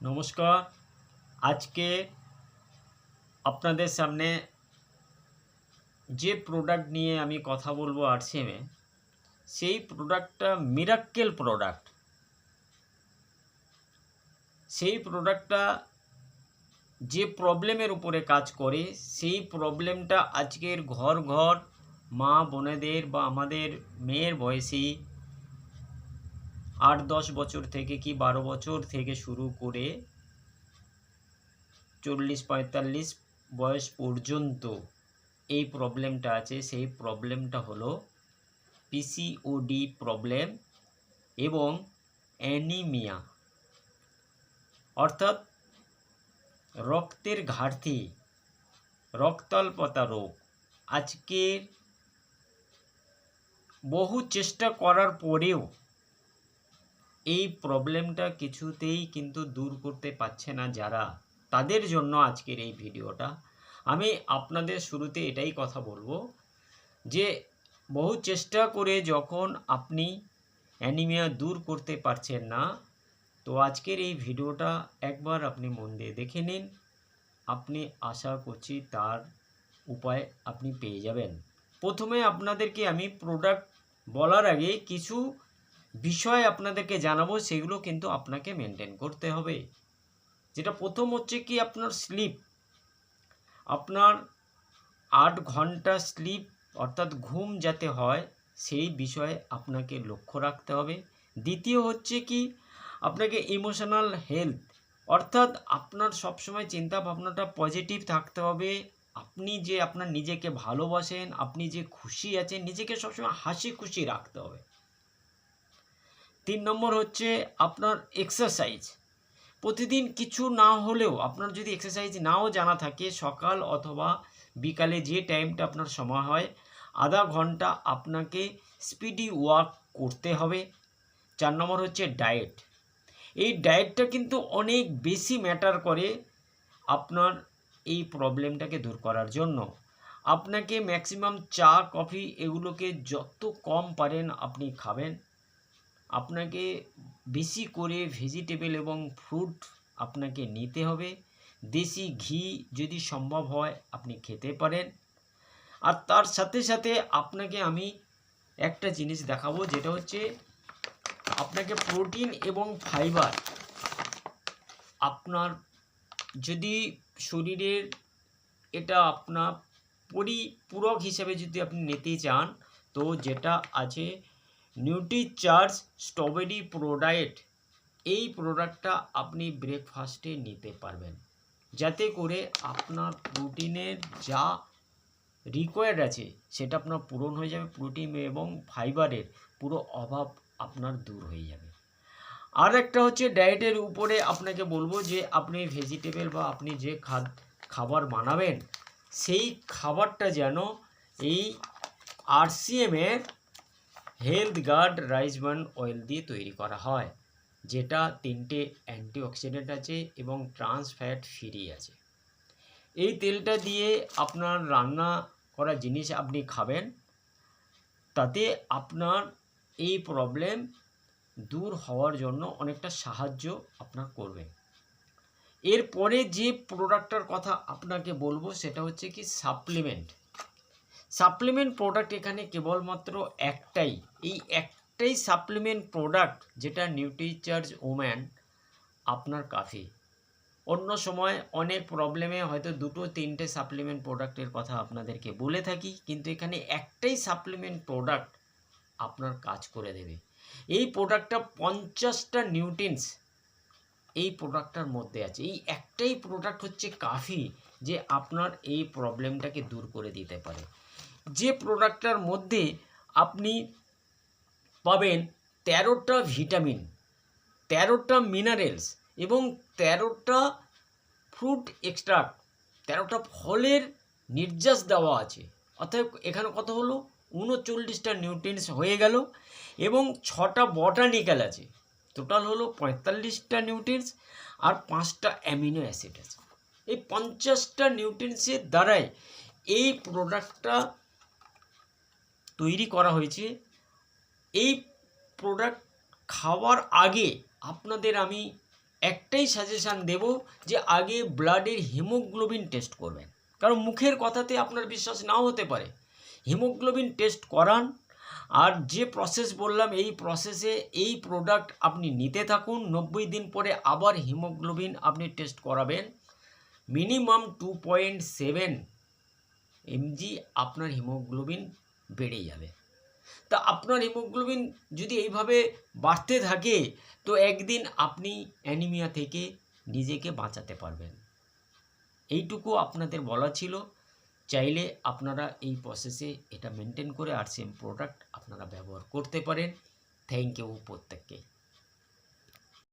নমস্কার। আজকে আপনাদের সামনে যে প্রোডাক্ট নিয়ে আমি কথা বলবো আরসিএমে, সেই প্রোডাক্টটা মিরাক্কেল প্রোডাক্ট। সেই প্রোডাক্টটা যে প্রবলেমের উপরে কাজ করে, সেই প্রবলেমটা আজকের ঘর ঘর মা বোনেদের বা আমাদের মেয়ের বয়সী 8-10 বছর থেকে কি 12 বছর থেকে শুরু করে 40-45 বয়স পর্যন্ত এই প্রবলেমটা আছে। সেই প্রবলেমটা হলো পিসিওডি প্রবলেম এবং অ্যানিমিয়া, অর্থাৎ রক্তের ঘাটতি, রক্তাল্পতা রোগ। আজকের বহু চেষ্টা করার পরেও এই প্রবলেমটা কিছুতেই কিন্তু দূর করতে পারছে না যারা, তাদের জন্য আজকের এই ভিডিওটা। আমি আপনাদের শুরুতে এটাই কথা বলবো যে বহু চেষ্টা করে যখন আপনি অ্যানিমিয়া দূর করতে পারছেন না, তো আজকের এই ভিডিওটা একবার আপনি মন দিয়ে দেখে নিন। আপনি আশা করছি তার উপায় আপনি পেয়ে যাবেন। প্রথমে আপনাদেরকে আমি প্রোডাক্ট বলার আগে কিছু বিষয় আপনাদেরকে জানাবো, সেগুলো কিন্তু আপনাকে মেনটেন করতে হবে। যেটা প্রথম হচ্ছে কি, আপনার স্লিপ। আপনার 8 ঘন্টা স্লিপ অর্থাৎ ঘুম যাতে হয়, সেই বিষয়ে আপনাকে লক্ষ্য রাখতে হবে। দ্বিতীয় হচ্ছে কি, আপনাকে ইমোশনাল হেলথ, অর্থাৎ আপনার সবসময় চিন্তা ভাবনাটা পজিটিভ থাকতে হবে। আপনি যে আপনার নিজেকে ভালোবাসেন, আপনি যে খুশি আছেন, নিজেকে সবসময় হাসি খুশি রাখতে হবে। 3 নম্বর হচ্ছে আপনার এক্সারসাইজ। প্রতিদিন কিছু না হলেও, আপনার যদি এক্সারসাইজ নাও জানা থাকে, সকাল অথবা বিকালে যে টাইমটা আপনার সময় হয়, আধা ঘন্টা আপনাকে স্পিডি ওয়াক করতে হবে। 4 নম্বর হচ্ছে ডায়েট। এই ডায়েটটা কিন্তু অনেক বেশি ম্যাটার করে আপনার এই প্রবলেমটাকে দূর করার জন্য। আপনাকে ম্যাক্সিমাম চা কফি এগুলোকে যত কম পারেন আপনি খাবেন। আপনাকে বেশি করে ভেজিটেবল এবং ফ্রুট আপনাকে নিতে হবে। দেশি ঘি যদি সম্ভব হয় আপনি খেতে পারেন। আর তার সাথে সাথে আপনাকে আমি একটা জিনিস দেখাবো, যেটা হচ্ছে আপনাকে প্রোটিন এবং ফাইবার, আপনার যদি শরীরের এটা আপনার পরিপূরক হিসেবে যদি আপনি নিতে চান, তো যেটা আছে নিউট্রিচার্জ স্ট্রবেরি প্রো ডায়েট। এই প্রোডাক্টটা আপনি ব্রেকফাস্টে নিতে পারবেন, যাতে করে আপনার প্রোটিনের যা রিকোয়ার্ড আছে সেটা আপনার পূরণ হয়ে যাবে। প্রোটিন এবং ফাইবারের পুরো অভাব আপনার দূর হয়ে যাবে। আর একটা হচ্ছে ডায়েটের উপরে আপনাকে বলবো যে আপনি ভেজিটেবল বা আপনি যে খাবার বানাবেন, সেই খাবারটা যেন এই আরসিএমের health guard rice bran oil দিয়ে তৈরি করা হয়, যেটা 3টে অ্যান্টিঅক্সিডেন্ট আছে এবং ট্রান্স ফ্যাট ফ্রি আছে। এই তেলটা দিয়ে আপনার রান্না করা জিনিস আপনি খাবেন, তাতে আপনার এই প্রবলেম দূর হওয়ার জন্য অনেকটা সাহায্য আপনার করবে। এরপরে যে প্রোডাক্টটার কথা আপনাকে বলবো সেটা হচ্ছে কি সাপ্লিমেন্ট। সাপ্লিমেন্ট প্রোডাক্ট এখানে কেবলমাত্র একটাই, এই একটাই সাপ্লিমেন্ট প্রোডাক্ট, যেটা নিউট্রিচার্জ ওম্যান আপনার কাফি। অন্য সময় অনেক প্রবলেমে হয়তো 2-3টে সাপ্লিমেন্ট প্রোডাক্টের কথা আপনাদেরকে বলে থাকি, কিন্তু এখানে একটাই সাপ্লিমেন্ট প্রোডাক্ট আপনার কাজ করে দেবে। এই প্রোডাক্টটা 50টা নিউট্রিয়েন্টস এই প্রোডাক্টটার মধ্যে আছে। এই একটাই প্রোডাক্ট হচ্ছে কাফি, যে আপনার এই প্রবলেমটাকে দূর করে দিতে পারে। যে প্রোডাক্টটার মধ্যে আপনি পাবেন 13টা ভিটামিন, 13টা মিনারেলস এবং 13টা ফ্রুট এক্সট্রাক্ট, 13টা ফলের নির্যাস দেওয়া আছে। অর্থাৎ এখানে কত হলো, 39টা নিউট্রিয়েন্টস হয়ে গেল এবং 6টা বটানিক্যাল আছে। টোটাল হলো 45টা নিউট্রিয়েন্টস আর 5টা অ্যামিনো অ্যাসিড আছে। এই 50টা নিউট্রিয়েন্টসের দ্বারাই এই প্রোডাক্টটা তৈরি করা হয়েছে। এই প্রোডাক্ট খাওয়ার আগে আপনাদের আমি একটাই সাজেশান দেব যে আগে ব্লাডের হিমোগ্লোবিন টেস্ট করবেন, কারণ মুখের কথাতে আপনার বিশ্বাস নাও হতে পারে। হিমোগ্লোবিন টেস্ট করান, আর যে প্রসেস বললাম এই প্রসেসে এই প্রোডাক্ট আপনি নিতে থাকুন। 90 দিন পরে আবার হিমোগ্লোবিন আপনি টেস্ট করাবেন, মিনিমাম 2.7 mg আপনার হিমোগ্লোবিন বেড়ে যাবে। তা আপনার হিমোগ্লোবিন যদি এইভাবে বাড়তে থাকে তো একদিন আপনি অ্যানিমিয়া থেকে নিজেকে বাঁচাতে পারবেন। এইটুকু আপনাদের বলা ছিল। চাইলে আপনারা এই প্রসেসে এটা মেনটেন করে আরসিএম প্রোডাক্ট আপনারা ব্যবহার করতে পারেন। থ্যাংক ইউ প্রত্যেককে।